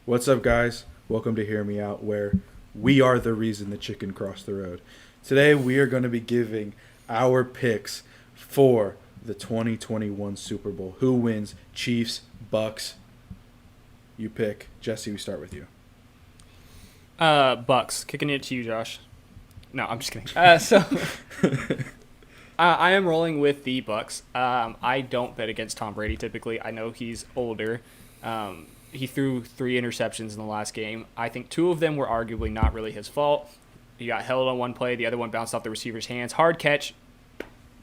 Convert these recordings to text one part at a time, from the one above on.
What's up, guys? Welcome to Hear Me Out, where we are the reason the chicken crossed the road. Today, we are going to be giving our picks for the 2021 Super Bowl. Who wins? Chiefs, Bucks? You pick. Jesse, we start with you. Bucks. Kicking it to you, Josh. No, I'm just kidding. I am rolling with the Bucks. I don't bet against Tom Brady typically. I know he's older. He threw 3 interceptions in the last game. I think 2 of them were arguably not really his fault. He got held on one play. The other one bounced off the receiver's hands. Hard catch.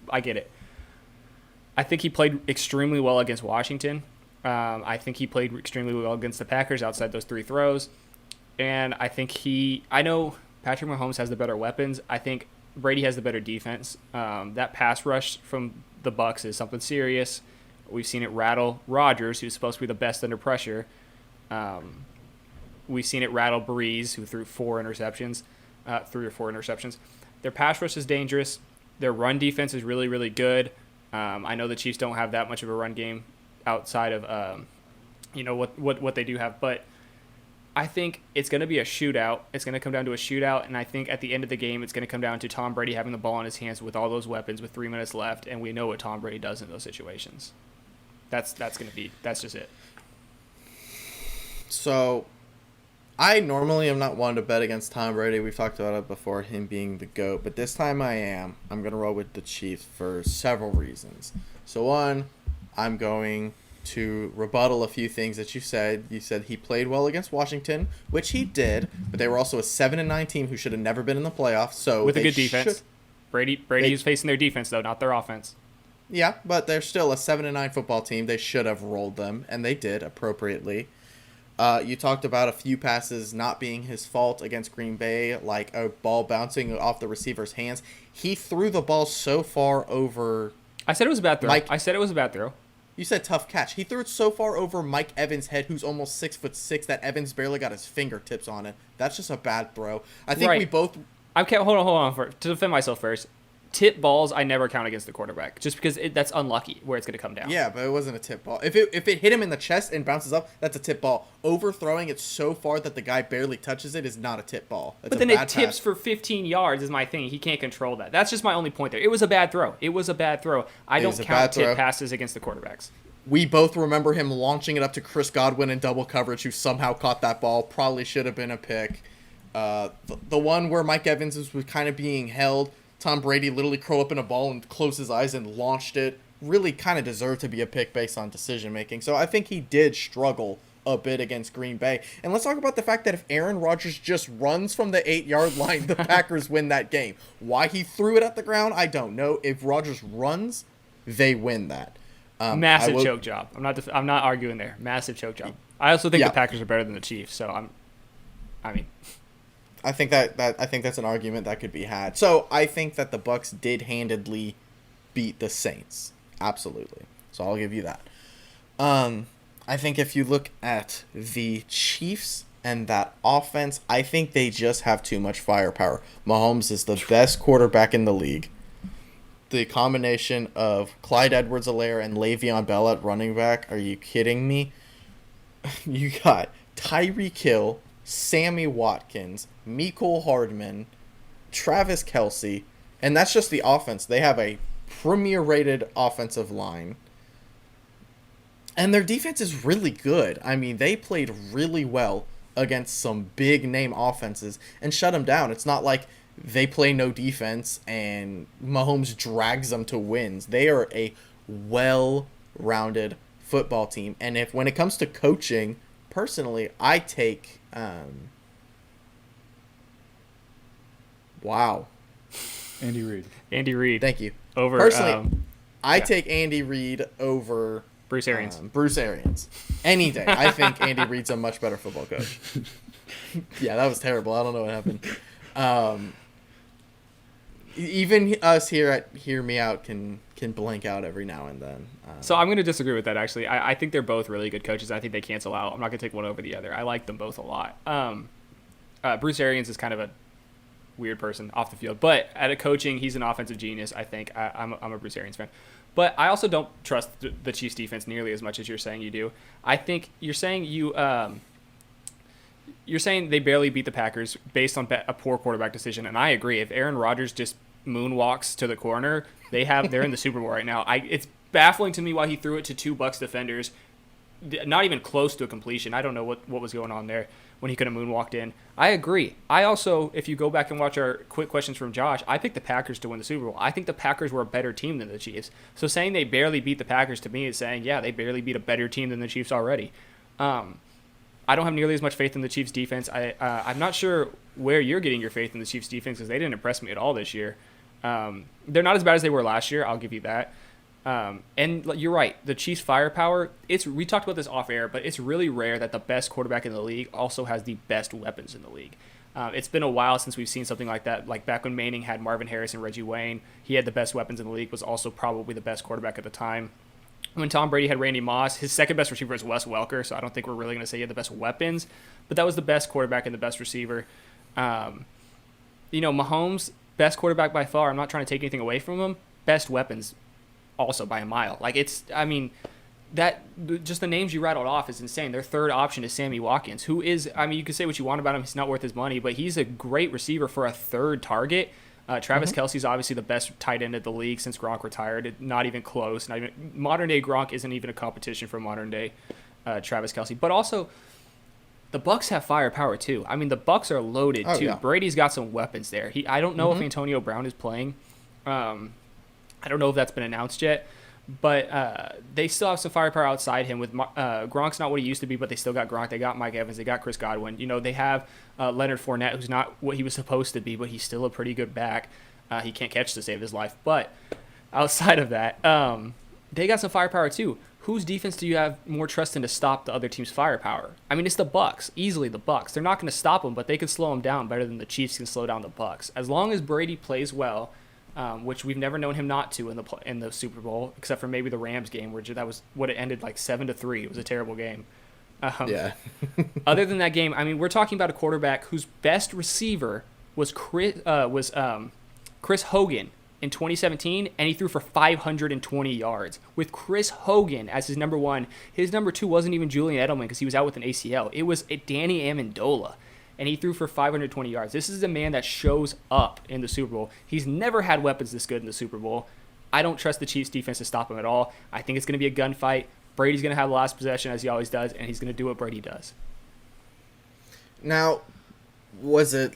I get it. I think he played extremely well against Washington. I think he played extremely well against the Packers outside those 3 throws. And I know Patrick Mahomes has the better weapons. I think Brady has the better defense. That pass rush from the Bucks is something serious. We've seen it rattle Rodgers, who's supposed to be the best under pressure. We've seen it rattle Breeze, who threw 3 or 4 interceptions. Their pass rush is dangerous. Their run defense is really, really good. I know the Chiefs don't have that much of a run game outside of what they do have, but I think it's going to be a shootout. It's going to come down to a shootout, and I think at the end of the game, it's going to come down to Tom Brady having the ball in his hands with all those weapons with 3 minutes left, and we know what Tom Brady does in those situations. That's just it. So, I normally am not one to bet against Tom Brady. We've talked about it before, him being the GOAT, but this time I am. I'm going to roll with the Chiefs for several reasons. So, one, I'm going to rebuttal a few things that you said. You said he played well against Washington, which he did, but they were also a 7-9 team who should have never been in the playoffs. So with a good defense. Brady is facing their defense, though, not their offense. Yeah, but they're still a 7-9 football team. They should have rolled them, and they did appropriately. You talked about a few passes not being his fault against Green Bay, like a ball bouncing off the receiver's hands. He threw the ball so far over. I said it was a bad throw. You said tough catch. He threw it so far over Mike Evans' head, who's almost 6'6", that Evans barely got his fingertips on it. That's just a bad throw. I think we both. Hold on. To defend myself first, tip balls I never count against the quarterback, just because that's unlucky where it's going to come down. Yeah, but it wasn't a tip ball. If it hit him in the chest and bounces up, that's a tip ball. Overthrowing it so far that the guy barely touches it is not a tip ball. That's but then it tips for 15 yards is my thing. He can't control that. That's just my only point there. It was a bad throw. I don't count tip passes against the quarterbacks. We both remember him launching it up to Chris Godwin in double coverage, who somehow caught that ball. Probably should have been a pick. The one where Mike Evans was kind of being held, Tom Brady literally curled up in a ball and closed his eyes and launched it. Really kind of deserved to be a pick based on decision making. So I think he did struggle a bit against Green Bay. And let's talk about the fact that if Aaron Rodgers just runs from the 8-yard line, the Packers win that game. Why he threw it at the ground, I don't know. If Rodgers runs, they win that. Massive choke job. I'm not arguing there. Massive choke job. I also think the Packers are better than the Chiefs. So I think that's an argument that could be had. So I think that the Bucks did handedly beat the Saints. Absolutely. So I'll give you that. I think if you look at the Chiefs and that offense, I think they just have too much firepower. Mahomes is the best quarterback in the league. The combination of Clyde Edwards-Helaire and Le'Veon Bell at running back, are you kidding me? You got Tyreek Hill, Sammy Watkins, Mecole Hardman, Travis Kelce, and that's just the offense. They have a premier-rated offensive line. And their defense is really good. I mean, they played really well against some big-name offenses and shut them down. It's not like they play no defense and Mahomes drags them to wins. They are a well-rounded football team. And when it comes to coaching, personally, I take Andy Reid. Andy Reid. Thank you. I take Andy Reid over Bruce Arians. Bruce Arians. Any day. I think Andy Reid's a much better football coach. Yeah, that was terrible. I don't know what happened. Even us here at Hear Me Out can blank out every now and then. So I'm going to disagree with that, actually. I think they're both really good coaches. I think they cancel out. I'm not going to take one over the other. I like them both a lot. Bruce Arians is kind of a weird person off the field. But at a coaching, he's an offensive genius, I think. I'm a Bruce Arians fan. But I also don't trust the Chiefs defense nearly as much as you're saying you do. I think you're saying you you're saying they barely beat the Packers based on a poor quarterback decision, and I agree. If Aaron Rodgers just moonwalks to the corner, they're in the Super Bowl right now. It's baffling to me why he threw it to two Bucs defenders, not even close to a completion. I don't know what was going on there when he could have moonwalked in. I agree. I also, if you go back and watch our quick questions from Josh, I picked the Packers to win the Super Bowl. I think the Packers were a better team than the Chiefs. So saying they barely beat the Packers to me is saying, yeah, they barely beat a better team than the Chiefs already. I don't have nearly as much faith in the Chiefs defense. I'm not sure where you're getting your faith in the Chiefs defense because they didn't impress me at all this year. They're not as bad as they were last year. I'll give you that. And you're right. The Chiefs' firepower, we talked about this off air, but it's really rare that the best quarterback in the league also has the best weapons in the league. It's been a while since we've seen something like that. Like back when Manning had Marvin Harris and Reggie Wayne, he had the best weapons in the league, was also probably the best quarterback at the time. When Tom Brady had Randy Moss, his second best receiver was Wes Welker, so I don't think we're really going to say he had the best weapons, but that was the best quarterback and the best receiver. Mahomes, best quarterback by far. I'm not trying to take anything away from him. Best weapons also by a mile. Just the names you rattled off is insane. Their third option is Sammy Watkins, who is, you can say what you want about him. He's not worth his money, but he's a great receiver for a third target. Travis Kelce's obviously the best tight end of the league since Gronk retired. Not even close. Modern day Gronk isn't even a competition for modern day Travis Kelce. But also, the Bucs have firepower too. The Bucs are loaded too. Yeah. Brady's got some weapons there. I don't know if Antonio Brown is playing. I don't know if that's been announced yet. But they still have some firepower outside him. With Gronk's not what he used to be, but they still got Gronk. They got Mike Evans. They got Chris Godwin. They have Leonard Fournette, who's not what he was supposed to be, but he's still a pretty good back. He can't catch to save his life. But outside of that, they got some firepower too. Whose defense do you have more trust in to stop the other team's firepower? It's the Bucs, easily the Bucs. They're not going to stop them, but they can slow them down better than the Chiefs can slow down the Bucs. As long as Brady plays well. Which we've never known him not to in the Super Bowl, except for maybe the Rams game, where that was what it ended 7-3. It was a terrible game. Yeah. Other than that game, we're talking about a quarterback whose best receiver was Chris Hogan in 2017, and he threw for 520 yards. With Chris Hogan as his number one, his number two wasn't even Julian Edelman because he was out with an ACL. It was Danny Amendola. And he threw for 520 yards. This is a man that shows up in the Super Bowl. He's never had weapons this good in the Super Bowl. I don't trust the Chiefs' defense to stop him at all. I think it's going to be a gunfight. Brady's going to have the last possession, as he always does, and he's going to do what Brady does. Now, was it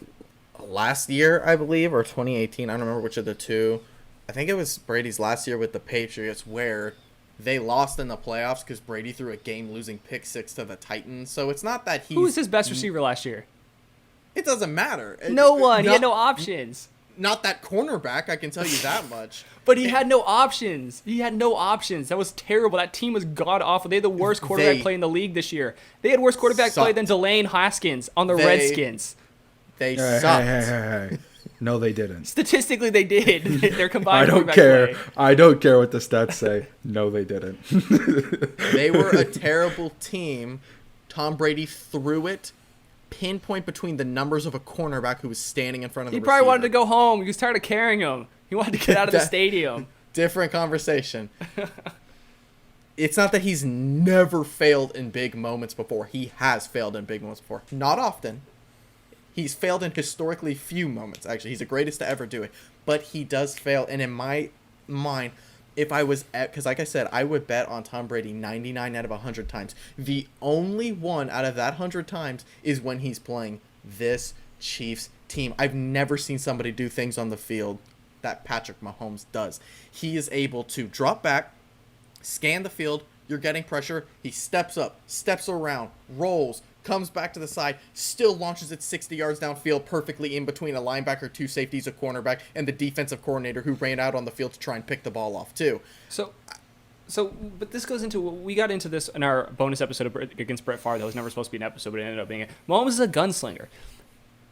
last year, I believe, or 2018? I don't remember which of the two. I think it was Brady's last year with the Patriots, where they lost in the playoffs because Brady threw a game-losing pick six to the Titans. So it's not that Who was his best receiver last year? It doesn't matter. No one. He had no options. Not that cornerback, I can tell you that much. But he had no options. That was terrible. That team was god-awful. They had the worst quarterback play in the league this year. They had worse quarterback play than Delane Haskins on the Redskins. They sucked. Hey. No, they didn't. Statistically, they did. They're combined. I don't care. Play. I don't care what the stats say. No, they didn't. They were a terrible team. Tom Brady threw it pinpoint between the numbers of a cornerback who was standing in front of the receiver. He probably wanted to go home. He was tired of carrying him. He wanted to get out of the stadium. Different conversation. It's not that he's never failed in big moments before. He has failed in big moments before. Not often. He's failed in historically few moments, actually. He's the greatest to ever do it. But he does fail. And in my mind, if I was because like I said, I would bet on Tom Brady 99 out of 100 times. The only one out of that 100 times is when he's playing this Chiefs team. I've never seen somebody do things on the field that Patrick Mahomes does. He is able to drop back, scan the field, you're getting pressure, he steps up, steps around, rolls, comes back to the side, still launches it 60 yards downfield perfectly in between a linebacker, two safeties, a cornerback, and the defensive coordinator who ran out on the field to try and pick the ball off too. But this goes into, we got into this in our bonus episode against Brett Favre that was never supposed to be an episode, but it ended up being it. Mahomes is a gunslinger.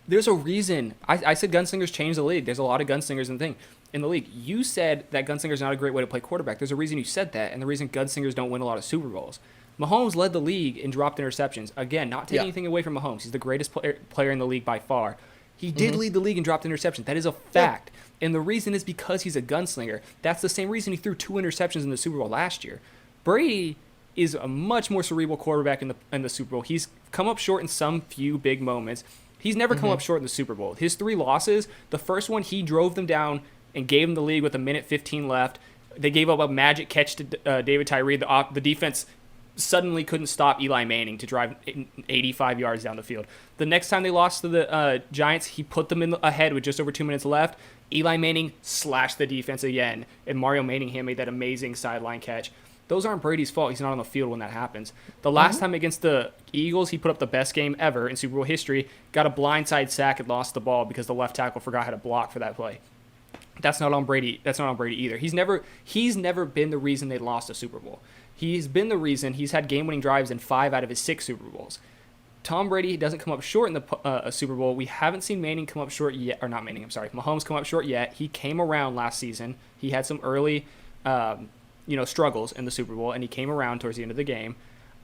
There's a reason. I said gunslingers change the league. There's a lot of gunslingers in the league. You said that gunslinger is not a great way to play quarterback. There's a reason you said that, and the reason gunslingers don't win a lot of Super Bowls. Mahomes led the league in dropped interceptions. Again, not taking anything away from Mahomes. He's the greatest player in the league by far. He did lead the league in dropped interceptions. That is a fact. Yeah. And the reason is because he's a gunslinger. That's the same reason he threw 2 interceptions in the Super Bowl last year. Brady is a much more cerebral quarterback in the Super Bowl. He's come up short in some few big moments. He's never come up short in the Super Bowl. His 3 losses, the first one he drove them down and gave them the lead with 1:15 left. They gave up a magic catch to David Tyree. The defense suddenly couldn't stop Eli Manning to drive 85 yards down the field. The next time they lost to the Giants, he put them ahead with just over 2 minutes left. Eli Manning slashed the defense again, and Mario Manningham made that amazing sideline catch. Those aren't Brady's fault. He's not on the field when that happens. The last time against the Eagles, he put up the best game ever in Super Bowl history, got a blindside sack and lost the ball because the left tackle forgot how to block for that play. That's not on Brady. That's not on Brady either. He's never been the reason they lost a Super Bowl. He's been the reason he's had game-winning drives in 5 out of his 6 Super Bowls. Tom Brady doesn't come up short in the Super Bowl. We haven't seen Manning come up short yet, or not Manning. I'm sorry, Mahomes come up short yet. He came around last season. He had some early, struggles in the Super Bowl, and he came around towards the end of the game.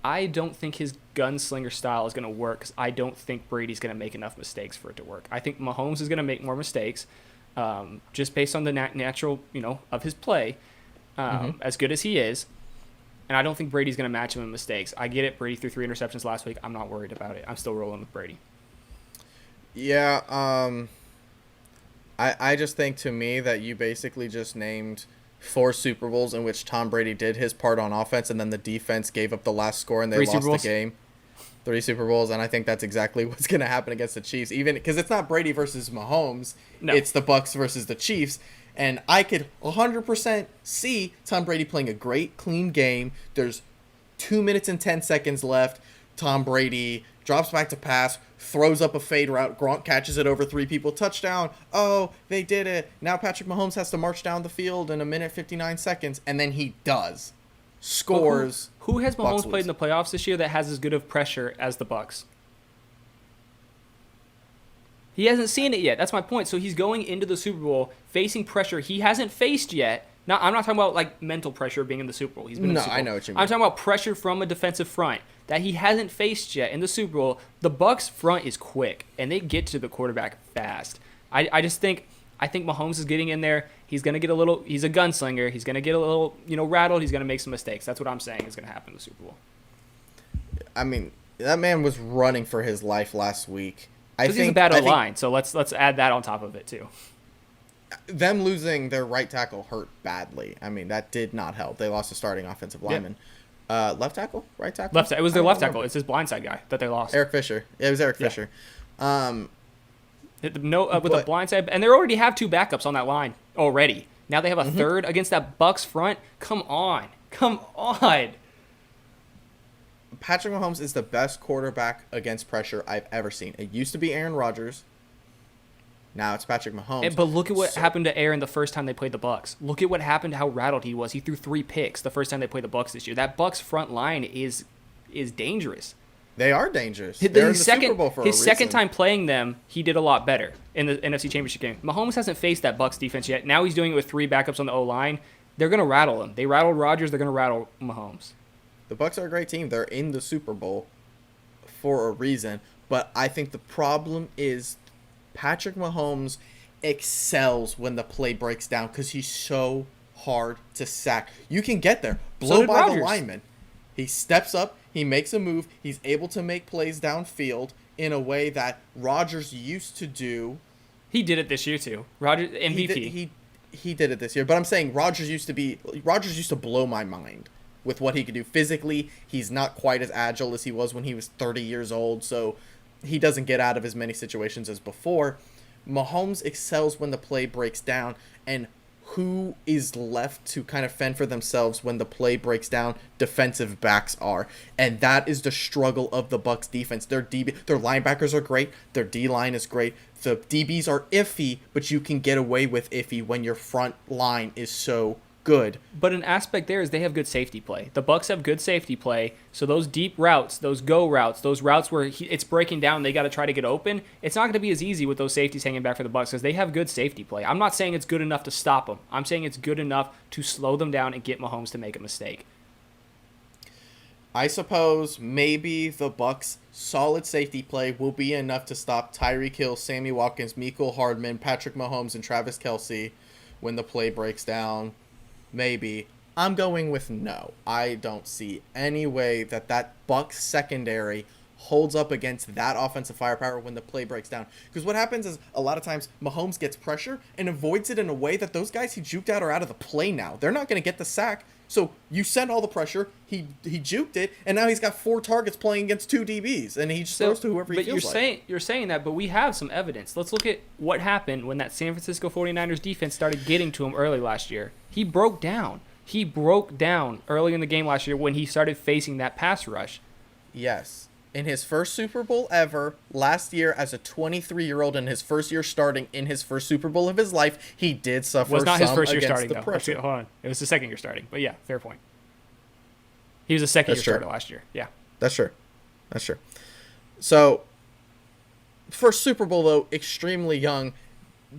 I don't think his gunslinger style is going to work because I don't think Brady's going to make enough mistakes for it to work. I think Mahomes is going to make more mistakes. Just based on the natural, of his play, as good as he is. And I don't think Brady's going to match him in mistakes. I get it. Brady threw 3 interceptions last week. I'm not worried about it. I'm still rolling with Brady. Yeah. I just think to me that you basically just named 4 Super Bowls in which Tom Brady did his part on offense, and then the defense gave up the last score and they lost the game. 3 Super Bowls, and I think that's exactly what's going to happen against the Chiefs. Even because it's not Brady versus Mahomes, It's the Bucs versus the Chiefs, and I could 100% see Tom Brady playing a great, clean game. There's 2 minutes and 10 seconds left. Tom Brady drops back to pass, throws up a fade route. Gronk catches it over 3 people. Touchdown. Oh, they did it. Now Patrick Mahomes has to march down the field in 1:59 seconds, and then he does. Scores. Who has Mahomes Bucs played in the playoffs this year that has as good of pressure as the Bucs? He hasn't seen it yet. That's my point. So he's going into the Super Bowl facing pressure he hasn't faced yet. Now, I'm not talking about like mental pressure being in the Super Bowl. He's been in the Super Bowl. I know what you mean. I'm talking about pressure from a defensive front that he hasn't faced yet in the Super Bowl. The Bucs front is quick and they get to the quarterback fast. I think Mahomes is getting in there. He's going to get he's a gunslinger. He's going to get a little, rattled. He's going to make some mistakes. That's what I'm saying is going to happen in the Super Bowl. I mean, that man was running for his life last week. Because he's a bad O-line, so let's add that on top of it, too. Them losing their right tackle hurt badly. I mean, that did not help. They lost a starting offensive lineman. Yeah. Left tackle? Right tackle? It was their left tackle. It's his blindside guy that they lost. Eric Fisher. It was Eric Fisher. With a blindside, and they already have 2 backups on that line already. Now they have a third against that Bucs front. Come on. Patrick Mahomes is the best quarterback against pressure I've ever seen. It used to be Aaron Rodgers. Now it's Patrick Mahomes. But look at what happened to Aaron the first time they played the Bucs. Look at what happened, how rattled he was. He threw 3 picks the first time they played the Bucs this year. That Bucs front line is dangerous. They are dangerous. They're in the Super Bowl for a reason. Second time playing them, he did a lot better in the NFC Championship game. Mahomes hasn't faced that Bucs defense yet. Now he's doing it with 3 backups on the O-line. They're going to rattle him. They rattled Rodgers. They're going to rattle Mahomes. The Bucs are a great team. They're in the Super Bowl for a reason. But I think the problem is Patrick Mahomes excels when the play breaks down because he's so hard to sack. You can get there. Blow by the lineman. He steps up. He makes a move. He's able to make plays downfield in a way that Rodgers used to do. He did it this year too. Rodgers MVP. He did it this year. But I'm saying Rodgers used to blow my mind with what he could do physically. He's not quite as agile as he was when he was 30 years old, so he doesn't get out of as many situations as before. Mahomes excels when the play breaks down, and who is left to kind of fend for themselves when the play breaks down? Defensive backs are. And that is the struggle of the Bucs defense. Their linebackers are great. Their D-line is great. The DBs are iffy, but you can get away with iffy when your front line is so good. But an aspect there is they have good safety play. The Bucs have good safety play, so those deep routes, those go routes, those routes where it's breaking down, they got to try to get open. It's not going to be as easy with those safeties hanging back for the Bucs because they have good safety play. I'm not saying it's good enough to stop them. I'm saying it's good enough to slow them down and get Mahomes to make a mistake. I suppose maybe the Bucs' solid safety play will be enough to stop Tyreek Hill, Sammy Watkins, Mecole Hardman, Patrick Mahomes, and Travis Kelce when the play breaks down. Maybe. I'm going with no. I don't see any way that Bucks secondary holds up against that offensive firepower when the play breaks down. Because what happens is a lot of times Mahomes gets pressure and avoids it in a way that those guys he juked out are out of the play now. They're not going to get the sack. So you send all the pressure, he juked it, and now he's got 4 targets playing against 2 DBs, and he just throws to whoever he feels like. You're saying that, but we have some evidence. Let's look at what happened when that San Francisco 49ers defense started getting to him early last year. He broke down. He broke down early in the game last year when he started facing that pass rush. Yes. In his first Super Bowl ever, last year as a 23-year-old in his first year starting in his first Super Bowl of his life, he did suffer Was not his some first year against starting, the though. pressure. Actually, hold on. It was the second year starting. But yeah, fair point. He was a second year That's true. starter last year. Yeah. That's true. That's true. So, first Super Bowl, though, extremely young.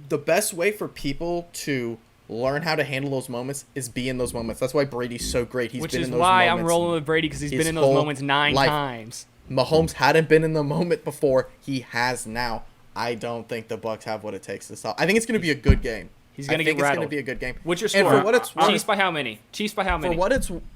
The best way for people to learn how to handle those moments is be in those moments. That's why Brady's so great. He's Which been is in those why moments. I'm rolling with Brady, because he's his been in those whole moments 9 life. times. Mahomes hadn't been in the moment before. He has now. I don't think the Bucks have what it takes to stop. I think it's going to be a good game. He's going to get It's going to rattled. be a good game. What's your And score? for what it's worth, Chiefs by how many? Chiefs by how many?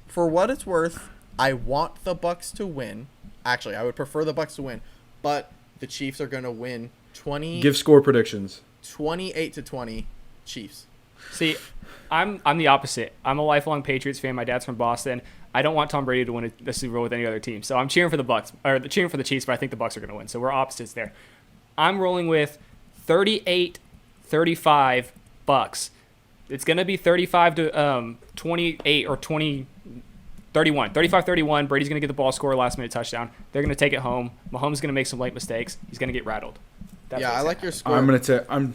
for what it's worth, I want the Bucks to win. Actually, I would prefer the Bucks to win, but the Chiefs are going to win 28 Give score predictions. to 20 Chiefs. See, I'm the opposite. I'm a lifelong Patriots fan. My dad's from Boston. I don't want Tom Brady to win the Super Bowl with any other team. So I'm cheering for the Bucks, or cheering for the Chiefs, but I think the Bucks are going to win. So we're opposites there. I'm rolling with 38-35 Bucks. It's going to be 35 to 28 or 31. 35-31. Brady's going to get the ball, score a last-minute touchdown. They're going to take it home. Mahomes is going to make some late mistakes. He's going to get rattled. That's Yeah, what's I gonna like your happen. score. I'm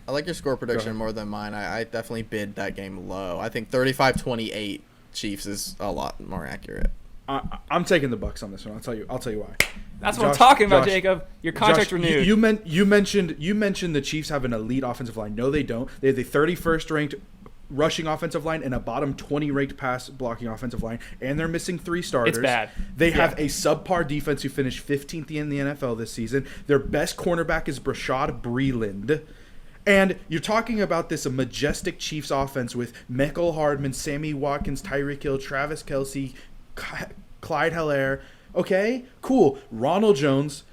I like your score prediction ahead. more than mine. I definitely bid that game low. I think 35-28 Chiefs is a lot more accurate. I'm taking the Bucks on this one. I'll tell you why. That's what I'm Josh- talking about, Josh- Jacob. Your contract Josh, renewed. You mentioned the Chiefs have an elite offensive line. No, they don't. They have the 31st ranked rushing offensive line and a bottom 20 ranked pass blocking offensive line, and they're missing 3 starters. It's bad. They have a subpar defense who finished 15th in the NFL this season. Their best cornerback is Brashad Breeland. And you're talking about this majestic Chiefs offense with Mecole Hardman, Sammy Watkins, Tyreek Hill, Travis Kelce, Clyde Hilaire. Okay, cool. Ronald Jones,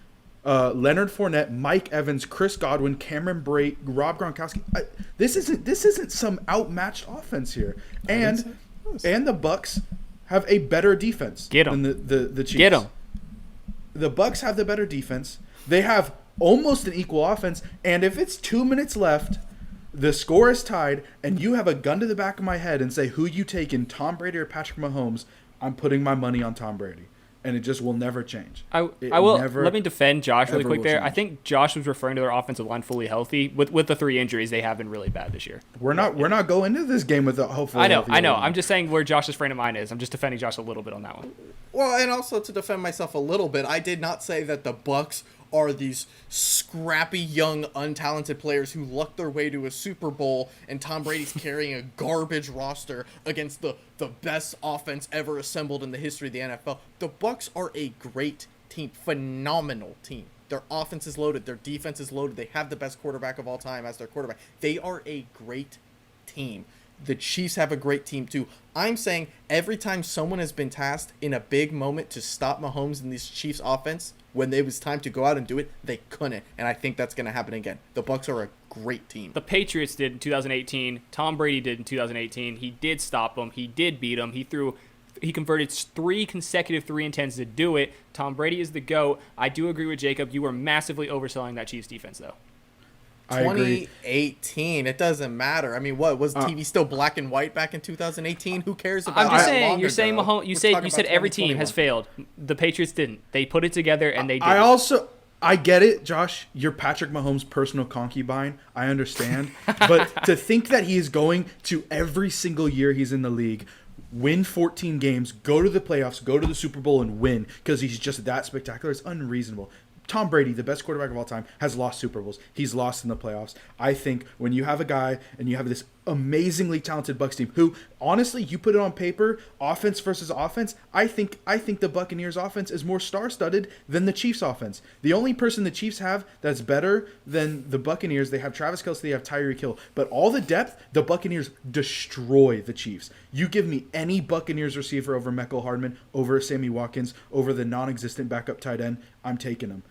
Leonard Fournette, Mike Evans, Chris Godwin, Cameron Brate, Rob Gronkowski. This isn't some outmatched offense here. And the Bucks have a better defense Get 'em. than the Chiefs. Get them. The Bucks have the better defense. They have almost an equal offense, and if it's 2 minutes left, the score is tied, and you have a gun to the back of my head and say who you take in, Tom Brady or Patrick Mahomes, I'm putting my money on Tom Brady, and it just will never change. I It will never, let me defend Josh really ever quick will there. I change. think Josh was referring to their offensive line fully healthy. With the 3 injuries, they have been really bad this year. We're not going into this game with a hopefully. I know. healthy line. I'm just saying where Josh's frame of mind is. I'm just defending Josh a little bit on that one. Well, and also to defend myself a little bit, I did not say that the Bucks are these scrappy, young, untalented players who lucked their way to a Super Bowl, and Tom Brady's carrying a garbage roster against the best offense ever assembled in the history of the NFL. The Bucks are a great team, phenomenal team. Their offense is loaded, their defense is loaded. They have the best quarterback of all time as their quarterback. They are a great team. The Chiefs have a great team too. I'm saying every time someone has been tasked in a big moment to stop Mahomes in this Chiefs offense, when it was time to go out and do it, they couldn't. And I think that's going to happen again. The Bucks are a great team. The Patriots did in 2018. Tom Brady did in 2018. He did stop them. He did beat them. He converted 3 consecutive 3-and-10s to do it. Tom Brady is the GOAT. I do agree with Jacob. You were massively overselling that Chiefs defense, though. I agree. 2018, it doesn't matter. I mean, what was TV still black and white back in 2018? Who cares about I'm just that saying. long You're saying ago? Mahomes. We're talking You said about every team has 2021. failed. The Patriots didn't. They put it together and they did. I get it, Josh. You're Patrick Mahomes' personal concubine. I understand. But to think that he is going to every single year he's in the league, win 14 games, go to the playoffs, go to the Super Bowl and win because he's just that spectacular is unreasonable. Tom Brady, the best quarterback of all time, has lost Super Bowls. He's lost in the playoffs. I think when you have a guy and you have this amazingly talented Bucks team who, honestly, you put it on paper, offense versus offense, I think the Buccaneers offense is more star-studded than the Chiefs offense. The only person the Chiefs have that's better than the Buccaneers, they have Travis Kelce, they have Tyreek Hill, but all the depth, the Buccaneers destroy the Chiefs. You give me any Buccaneers receiver over Mecole Hardman, over Sammy Watkins, over the non-existent backup tight end, I'm taking them.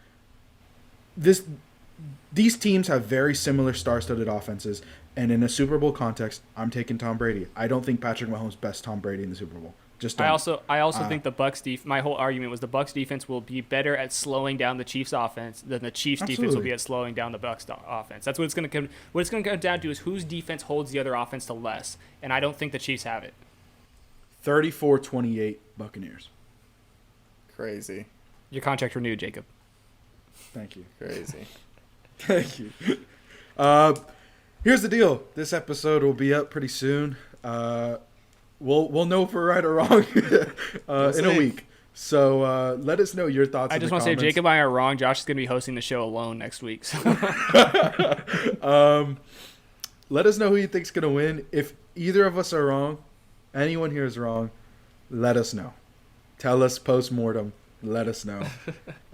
These teams have very similar star-studded offenses, and in a Super Bowl context, I'm taking Tom Brady. I don't think Patrick Mahomes best Tom Brady in the Super Bowl. Just don't. I also think the Bucks my whole argument was the Bucks defense will be better at slowing down the Chiefs offense than the Chiefs defense will be at slowing down the Bucks offense. That's what it's going to come. What it's going to come down to is whose defense holds the other offense to less, and I don't think the Chiefs have it. 34-28 Buccaneers. Crazy. Your contract renewed, Jacob. Thank you. Crazy. Thank you. Here's the deal. This episode will be up pretty soon. We'll know if we're right or wrong in a week. So let us know your thoughts. I just want to say, if Jacob and I are wrong, Josh is going to be hosting the show alone next week. So. Let us know who you think's going to win. If either of us are wrong, anyone here is wrong, let us know. Tell us post-mortem. Let us know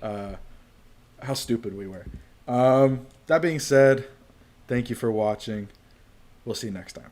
how stupid we were. That being said, thank you for watching. We'll see you next time.